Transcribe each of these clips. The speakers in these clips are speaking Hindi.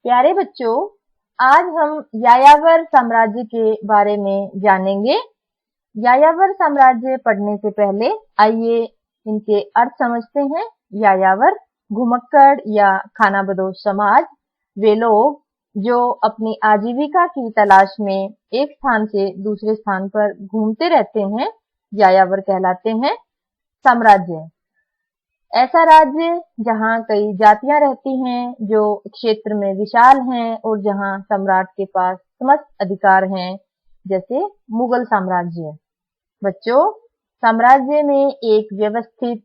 प्यारे बच्चों, आज हम यायावर साम्राज्य के बारे में जानेंगे। यायावर साम्राज्य पढ़ने से पहले आइए इनके अर्थ समझते हैं। यायावर घुमक्कड़ या खानाबदोश समाज, वे लोग जो अपनी आजीविका की तलाश में एक स्थान से दूसरे स्थान पर घूमते रहते हैं, यायावर कहलाते हैं। साम्राज्य ऐसा राज्य जहां कई जातियां रहती हैं, जो क्षेत्र में विशाल हैं और जहां सम्राट के पास समस्त अधिकार हैं, जैसे मुगल साम्राज्य। बच्चों, साम्राज्य में एक व्यवस्थित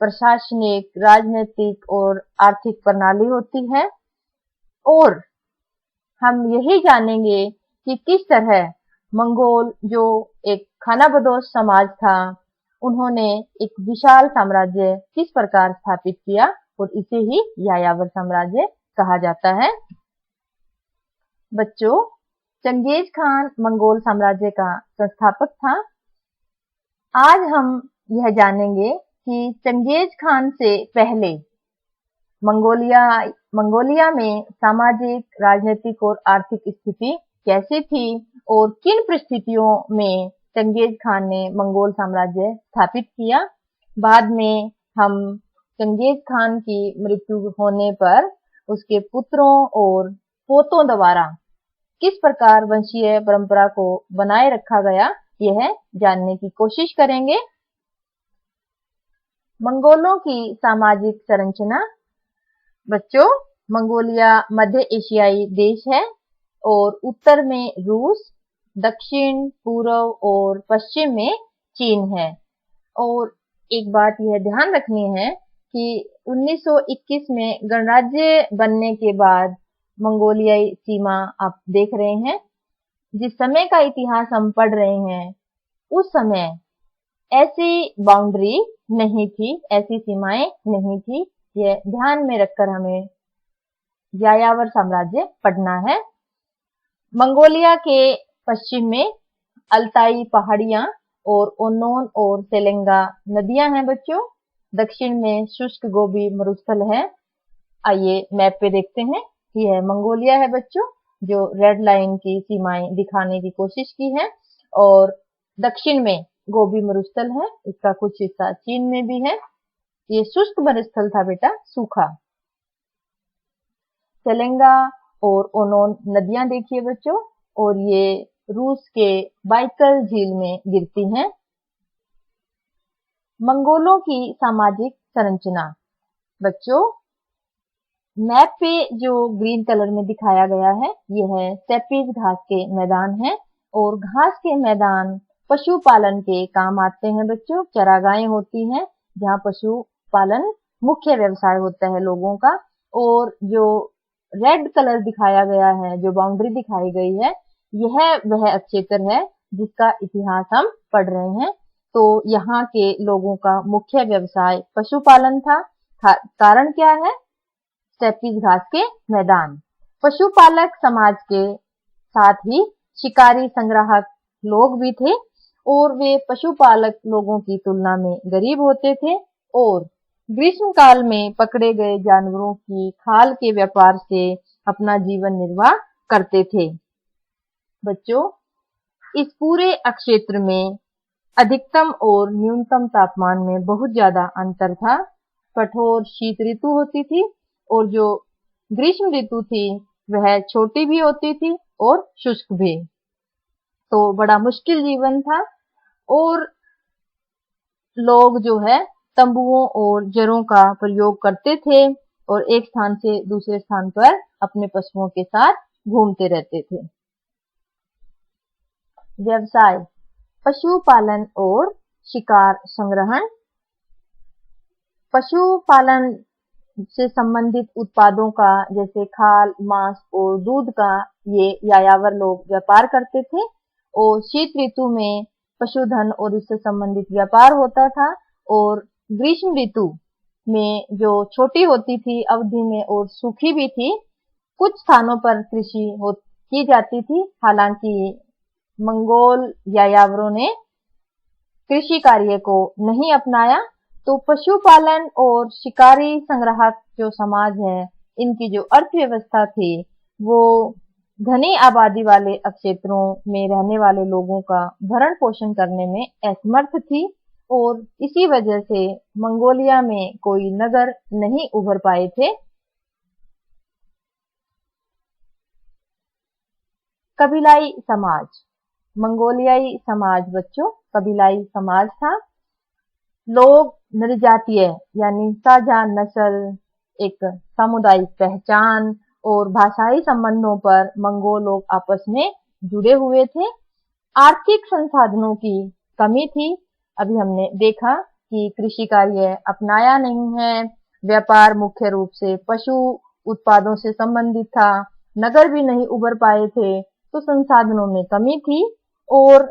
प्रशासनिक, राजनीतिक और आर्थिक प्रणाली होती है और हम यही जानेंगे कि किस तरह मंगोल, जो एक खानाबदोश समाज था, उन्होंने एक विशाल साम्राज्य किस प्रकार स्थापित किया और इसे ही यायावर साम्राज्य कहा जाता है। बच्चों, चंगेज खान मंगोल साम्राज्य का संस्थापक था। आज हम यह जानेंगे कि चंगेज खान से पहले मंगोलिया में सामाजिक, राजनीतिक और आर्थिक स्थिति कैसी थी और किन परिस्थितियों में चंगेज खान ने मंगोल साम्राज्य स्थापित किया। बाद में हम चंगेज खान की मृत्यु होने पर उसके पुत्रों और पोतों द्वारा किस प्रकार वंशीय परंपरा को बनाए रखा गया, यह जानने की कोशिश करेंगे। मंगोलों की सामाजिक संरचना। बच्चों, मंगोलिया मध्य एशियाई देश है और उत्तर में रूस, दक्षिण, पूर्व और पश्चिम में चीन है। और एक बात यह ध्यान रखनी है कि 1921 में गणराज्य बनने के बाद मंगोलियाई सीमा आप देख रहे हैं। जिस समय का इतिहास हम पढ़ रहे हैं, उस समय ऐसी बाउंड्री नहीं थी, ऐसी सीमाएं नहीं थी। यह ध्यान में रखकर हमें यायावर साम्राज्य पढ़ना है। मंगोलिया के पश्चिम में अल्ताई पहाड़ियां और ओनोन और सेलेंगा नदियां हैं बच्चों। दक्षिण में शुष्क गोबी मरुस्थल है। आइए मैप पे देखते हैं। यह मंगोलिया है बच्चों, जो रेड लाइन की सीमाएं दिखाने की कोशिश की है। और दक्षिण में गोबी मरुस्थल है, इसका कुछ हिस्सा चीन में भी है। ये शुष्क मरुस्थल था बेटा, सूखा। सेलेंगा और ओनोन नदियां देखिए बच्चों, और ये रूस के बाइकल झील में गिरती हैं। मंगोलों की सामाजिक संरचना। बच्चों, मैप पे जो ग्रीन कलर में दिखाया गया है, यह स्टेपीज घास के मैदान है और घास के मैदान पशुपालन के काम आते हैं बच्चों। चरागाहें होती हैं जहां पशुपालन मुख्य व्यवसाय होता है लोगों का। और जो रेड कलर दिखाया गया है, जो बाउंड्री दिखाई गई है, यह वह क्षेत्र है जिसका इतिहास हम पढ़ रहे हैं। तो यहाँ के लोगों का मुख्य व्यवसाय पशुपालन था। कारण क्या है? स्टेपीज घास के मैदान। पशुपालक समाज के साथ ही शिकारी संग्राहक लोग भी थे और वे पशुपालक लोगों की तुलना में गरीब होते थे और ग्रीष्म काल में पकड़े गए जानवरों की खाल के व्यापार से अपना जीवन निर्वाह करते थे। बच्चों, इस पूरे क्षेत्र में अधिकतम और न्यूनतम तापमान में बहुत ज्यादा अंतर था। कठोर शीत ऋतु होती थी और जो ग्रीष्म ऋतु थी वह छोटी भी होती थी और शुष्क भी। तो बड़ा मुश्किल जीवन था और लोग जो है तंबुओं और जरों का प्रयोग करते थे और एक स्थान से दूसरे स्थान पर अपने पशुओं के साथ घूमते रहते थे। व्यवसाय, पशुपालन और शिकार संग्रहण। पशुपालन से संबंधित उत्पादों का, जैसे खाल, मांस और दूध का, ये यायावर लोग व्यापार करते थे और शीत ऋतु में पशुधन और इससे संबंधित व्यापार होता था। और ग्रीष्म ऋतु में जो छोटी होती थी अवधि में और सूखी भी थी, कुछ स्थानों पर कृषि की जाती थी। हालांकि मंगोल यायावरों ने कृषि कार्य को नहीं अपनाया। तो पशुपालन और शिकारी संग्राहक जो समाज है, इनकी जो अर्थव्यवस्था थी वो घनी आबादी वाले क्षेत्रों में रहने वाले लोगों का भरण पोषण करने में असमर्थ थी और इसी वजह से मंगोलिया में कोई नगर नहीं उभर पाए थे। कबीलाई समाज। मंगोलियाई समाज बच्चों कबीलाई समाज था। लोग नरजातीय यानी साझा नस्ल, एक सामुदायिक पहचान और भाषाई संबंधों पर मंगोल लोग आपस में जुड़े हुए थे। आर्थिक संसाधनों की कमी थी। अभी हमने देखा कि कृषि कार्य अपनाया नहीं है। व्यापार मुख्य रूप से पशु उत्पादों से संबंधित था। नगर भी नहीं उभर पाए थे, तो संसाधनों में कमी थी। और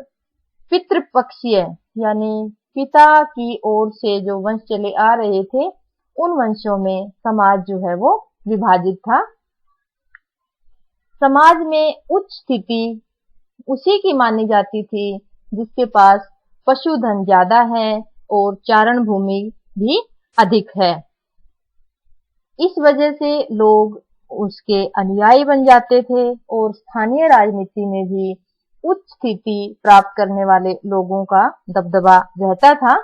पितृपक्षीय यानी पिता की ओर से जो वंश चले आ रहे थे, उन वंशों में समाज जो है वो विभाजित था। समाज में उच्च स्थिति उसी की मानी जाती थी जिसके पास पशुधन ज्यादा है और चारण भूमि भी अधिक है। इस वजह से लोग उसके अनुयायी बन जाते थे और स्थानीय राजनीति में भी उच्च स्थिति प्राप्त करने वाले लोगों का दबदबा रहता था।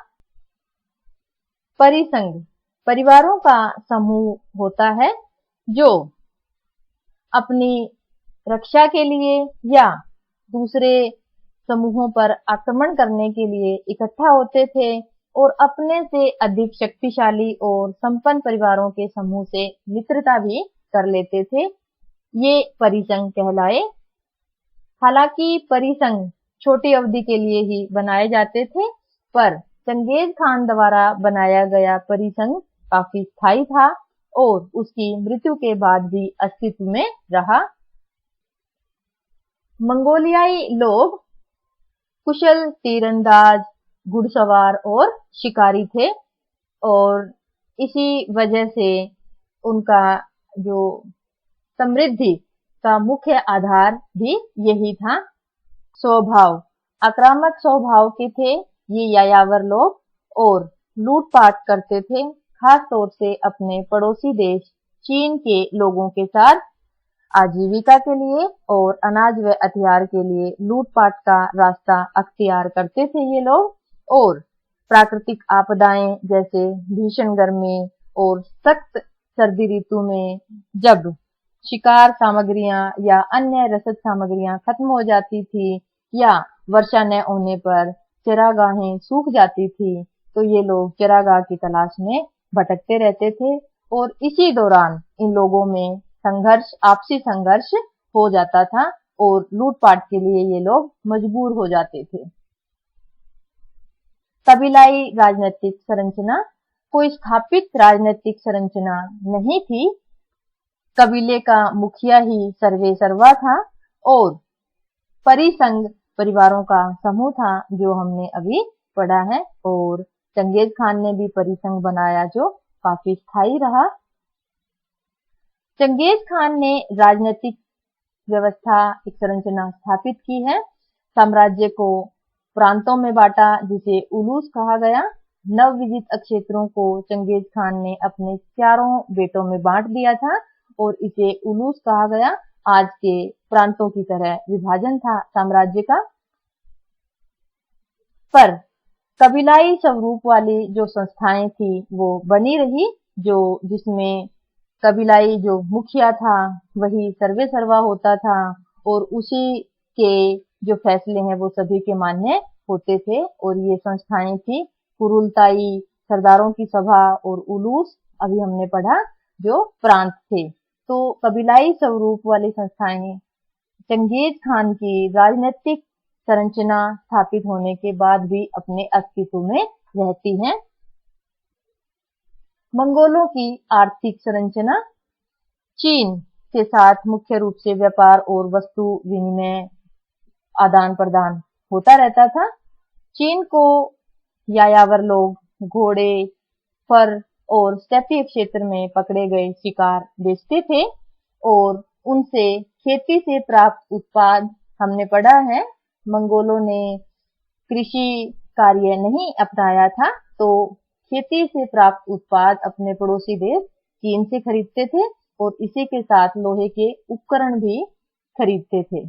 परिसंघ परिवारों का समूह होता है जो अपनी रक्षा के लिए या दूसरे समूहों पर आक्रमण करने के लिए इकट्ठा होते थे और अपने से अधिक शक्तिशाली और संपन्न परिवारों के समूह से मित्रता भी कर लेते थे। ये परिसंघ कहलाए। हालांकि परिसंघ छोटी अवधि के लिए ही बनाए जाते थे, पर चंगेज खान द्वारा बनाया गया परिसंघ काफी स्थायी था और उसकी मृत्यु के बाद भी अस्तित्व में रहा। मंगोलियाई लोग कुशल तीरंदाज, घुड़सवार और शिकारी थे और इसी वजह से उनका जो समृद्धि का मुख्य आधार भी यही था। स्वभाव आक्रामक स्वभाव के थे ये यायावर लोग और लूटपाट करते थे, खास तौर से अपने पड़ोसी देश चीन के लोगों के साथ आजीविका के लिए और अनाज व हथियार के लिए लूटपाट का रास्ता अख्तियार करते थे ये लोग। और प्राकृतिक आपदाएं जैसे भीषण गर्मी और सख्त सर्दी ऋतु में जब शिकार सामग्रियां या अन्य रसद सामग्रियां खत्म हो जाती थी या वर्षा न होने पर चरागाहें सूख जाती थी, तो ये लोग चरागाह की तलाश में भटकते रहते थे और इसी दौरान इन लोगों में आपसी संघर्ष हो जाता था और लूटपाट के लिए ये लोग मजबूर हो जाते थे। कबीलाई राजनीतिक संरचना। कोई स्थापित राजनीतिक संरचना नहीं थी। कबीले का मुखिया ही सर्वे सर्वा था और परिसंघ परिवारों का समूह था जो हमने अभी पढ़ा है। और चंगेज खान ने भी परिसंघ बनाया जो काफी स्थायी रहा। चंगेज खान ने राजनीतिक व्यवस्था एक संरचना स्थापित की है। साम्राज्य को प्रांतों में बांटा जिसे उलूस कहा गया। नवविजित क्षेत्रों को चंगेज खान ने अपने चारों बेटों में बांट दिया था और इसे उलूस कहा गया। आज के प्रांतों की तरह विभाजन था साम्राज्य का। पर कबीलाई स्वरूप वाली जो संस्थाएं थी वो बनी रही, जो जिसमें कबीलाई जो मुखिया था वही सर्वे सर्वा होता था और उसी के जो फैसले हैं वो सभी के मान्य होते थे। और ये संस्थाएं थी कुरुलताई, सरदारों की सभा और उलूस, अभी हमने पढ़ा जो प्रांत थे। तो कबीलाई स्वरूप वाली संस्थाएं चंगेज खान की राजनीतिक संरचना स्थापित होने के बाद भी अपने अस्तित्व में रहती हैं। मंगोलों की आर्थिक संरचना। चीन के साथ मुख्य रूप से व्यापार और वस्तु विनिमय आदान प्रदान होता रहता था। चीन को यायावर लोग घोड़े, फर और स्टेपी क्षेत्र में पकड़े गए शिकार बेचते थे और उनसे खेती से प्राप्त उत्पाद हमने पढ़ा है। मंगोलों ने कृषि कार्य नहीं अपनाया था, तो खेती से प्राप्त उत्पाद अपने पड़ोसी देश चीन से खरीदते थे और इसी के साथ लोहे के उपकरण भी खरीदते थे।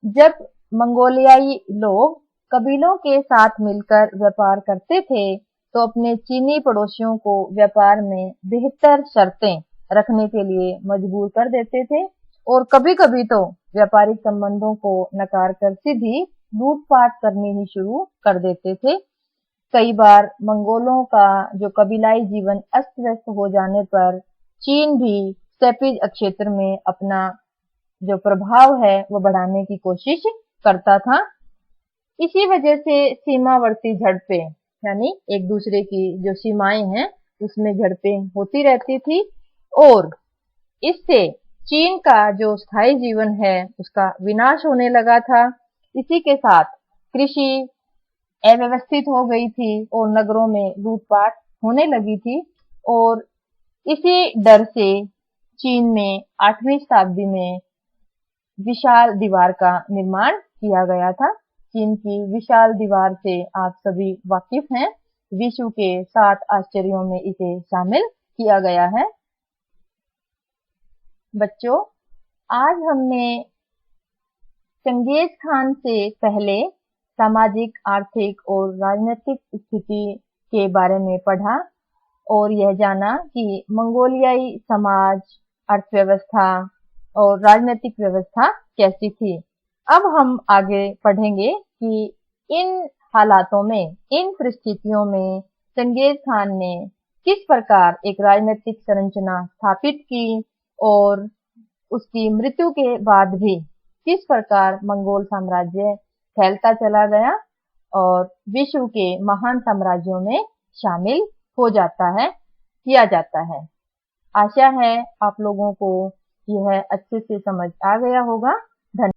जब मंगोलियाई लोग कबीलों के साथ मिलकर व्यापार करते थे तो अपने चीनी पड़ोसियों को व्यापार में बेहतर शर्तें रखने के लिए मजबूर कर देते थे और कभी-कभी तो व्यापारिक संबंधों को नकार कर सीधी लूटपाट करनी ही शुरू कर देते थे। कई बार मंगोलों का जो कबीलाई जीवन अस्त व्यस्त हो जाने पर चीन भी स्टेपीज क्षेत्र में अपना जो प्रभाव है वो बढ़ाने की कोशिश करता था। इसी वजह से सीमावर्ती झड़पें यानी एक दूसरे की जो सीमाएं हैं उसमें झड़पें होती रहती थी और इससे चीन का जो स्थायी जीवन है उसका विनाश होने लगा था। इसी के साथ कृषि अव्यवस्थित हो गई थी और नगरों में लूटपाट होने लगी थी और इसी डर से चीन में 8वीं शताब्दी में विशाल दीवार का निर्माण किया गया था। चीन की विशाल दीवार से आप सभी वाकिफ हैं। विश्व के 7 आश्चर्यों में इसे शामिल किया गया है। बच्चों, आज हमने चंगेज खान से पहले सामाजिक, आर्थिक और राजनीतिक स्थिति के बारे में पढ़ा और यह जाना कि मंगोलियाई समाज, अर्थव्यवस्था और राजनीतिक व्यवस्था कैसी थी। अब हम आगे पढ़ेंगे कि इन हालातों में, इन परिस्थितियों में चंगेज खान ने किस प्रकार एक राजनीतिक संरचना स्थापित की और उसकी मृत्यु के बाद भी किस प्रकार मंगोल साम्राज्य फैलता चला गया और विश्व के महान साम्राज्यों में शामिल हो जाता है, किया जाता है। आशा है आप लोगों को यह अच्छे से समझ आ गया होगा।